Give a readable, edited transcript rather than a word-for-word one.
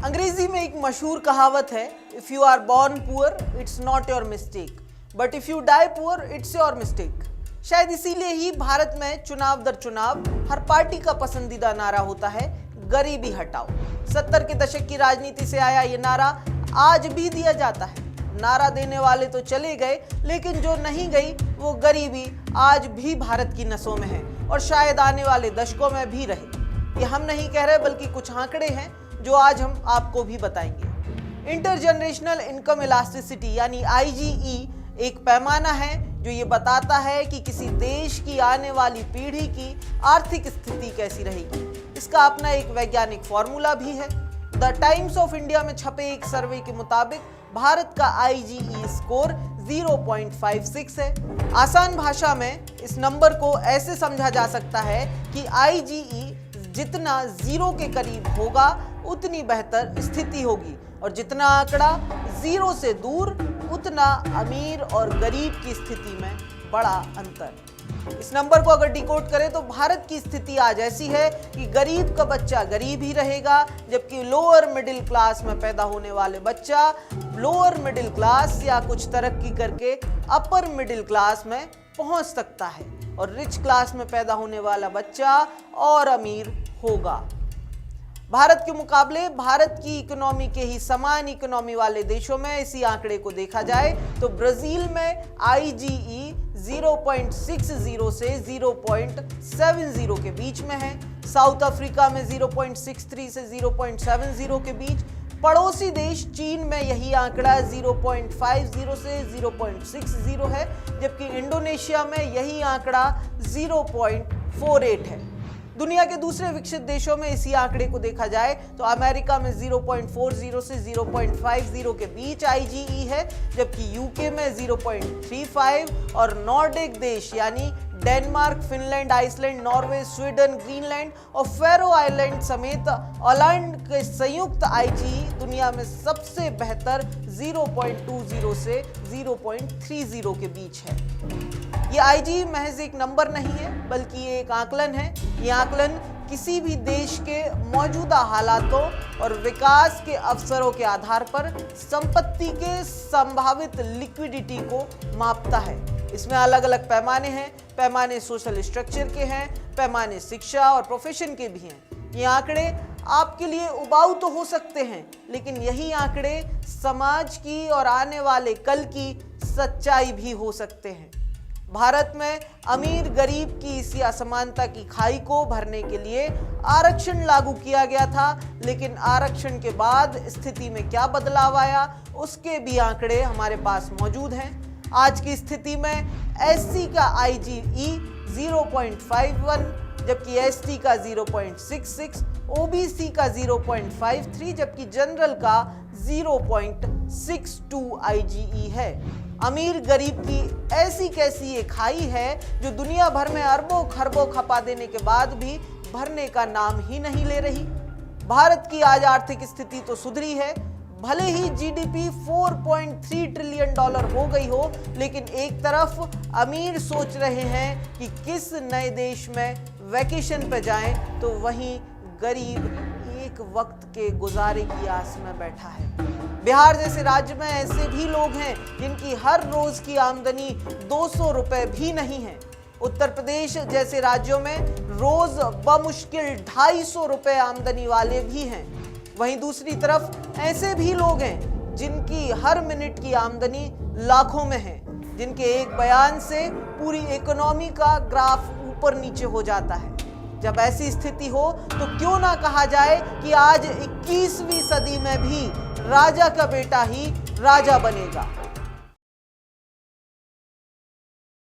अंग्रेजी में एक मशहूर कहावत है, if you are born poor it's not your mistake, but if you die poor it's your mistake. शायद इसीलिए ही भारत में चुनाव दर चुनाव हर पार्टी का पसंदीदा नारा होता है, गरीबी हटाओ। 70 के दशक की राजनीति से आया ये नारा आज भी दिया जाता है। नारा देने वाले तो चले गए, लेकिन जो नहीं गई वो गरीबी आज भी भारत की नसों में है और शायद आने वाले दशकों में भी रहे। ये हम नहीं कह रहे, बल्कि कुछ आंकड़े हैं जो आज हम आपको भी बताएंगे। इंटरजनरेशनल इनकम इलास्टिसिटी यानी IGE एक पैमाना है जो ये बताता है कि किसी देश की आने वाली पीढ़ी की आर्थिक स्थिति कैसी रहेगी। इसका अपना एक वैज्ञानिक फॉर्मूला भी है। द टाइम्स ऑफ इंडिया में छपे एक सर्वे के मुताबिक भारत का IGE स्कोर 0.56 है। आसान भाषा में इस नंबर को ऐसे समझा जा सकता है कि IGE जितना 0 के करीब होगा उतनी बेहतर स्थिति होगी, और जितना आंकड़ा 0 से दूर उतना अमीर और गरीब की स्थिति में बड़ा अंतर। इस नंबर को अगर डिकोड करें तो भारत की स्थिति आज ऐसी है कि गरीब का बच्चा गरीब ही रहेगा, जबकि लोअर मिडिल क्लास में पैदा होने वाले बच्चा लोअर मिडिल क्लास या कुछ तरक्की करके अपर मिडिल क्लास में पहुंच सकता है, और रिच क्लास में पैदा होने वाला बच्चा और अमीर होगा। भारत के मुकाबले भारत की इकोनॉमी के ही समान इकोनॉमी वाले देशों में इसी आंकड़े को देखा जाए तो ब्राजील में IGE 0.60 से 0.70 के बीच में है। साउथ अफ्रीका में 0.63 से 0.70 के बीच। पड़ोसी देश चीन में यही आंकड़ा 0.50 से 0.60 है, जबकि इंडोनेशिया में यही आंकड़ा 0.48 है। दुनिया के दूसरे विकसित देशों में इसी आंकड़े को देखा जाए तो अमेरिका में 0.40 से 0.50 के बीच IGE है, जबकि यूके में 0.35 और नॉर्डिक देश यानी Denmark, Finland, Iceland, Norway, Sweden, Greenland और फेरो आइलैंड समेत ऑलैंड के संयुक्त IGE दुनिया में सबसे बेहतर 0.20 से 0.30 के बीच है। ये IGE महज एक नंबर नहीं है, बल्कि ये एक आकलन है। ये आकलन किसी भी देश के मौजूदा हालातों और विकास के अवसरों के आधार पर संपत्ति के संभावित लिक्विडिटी को मापता है। इसमें अलग अलग पैमाने हैं। पैमाने सोशल स्ट्रक्चर के हैं, पैमाने शिक्षा और प्रोफेशन के भी हैं। ये आंकड़े आपके लिए उबाऊ तो हो सकते हैं, लेकिन यही आंकड़े समाज की और आने वाले कल की सच्चाई भी हो सकते हैं। भारत में अमीर गरीब की इसी असमानता की खाई को भरने के लिए आरक्षण लागू किया गया था, लेकिन आरक्षण के बाद स्थिति में क्या बदलाव आया उसके भी आंकड़े हमारे पास मौजूद हैं। आज की स्थिति में SC का IGE 0.51, जबकि ST का 0.66, OBC का 0.53, जबकि जनरल का 0.62 IGE है। अमीर गरीब की ऐसी कैसी ये खाई है जो दुनिया भर में अरबों खरबों खपा देने के बाद भी भरने का नाम ही नहीं ले रही। भारत की आज आर्थिक स्थिति तो सुधरी है, भले ही GDP 4.3 ट्रिलियन डॉलर हो गई हो, लेकिन एक तरफ अमीर सोच रहे हैं कि किस नए देश में वैकेशन पे जाएं, तो वहीं गरीब एक वक्त के गुजारे की आस में बैठा है। बिहार जैसे राज्य में ऐसे भी लोग हैं जिनकी हर रोज की आमदनी 200 रुपए भी नहीं है। उत्तर प्रदेश जैसे राज्यों में रोज बमुश्किल 250 रुपए आमदनी वाले भी हैं। वहीं दूसरी तरफ ऐसे भी लोग हैं जिनकी हर मिनट की आमदनी लाखों में है, जिनके एक बयान से पूरी इकोनॉमी का ग्राफ ऊपर नीचे हो जाता है। जब ऐसी स्थिति हो तो क्यों ना कहा जाए कि आज 21वीं सदी में भी राजा का बेटा ही राजा बनेगा।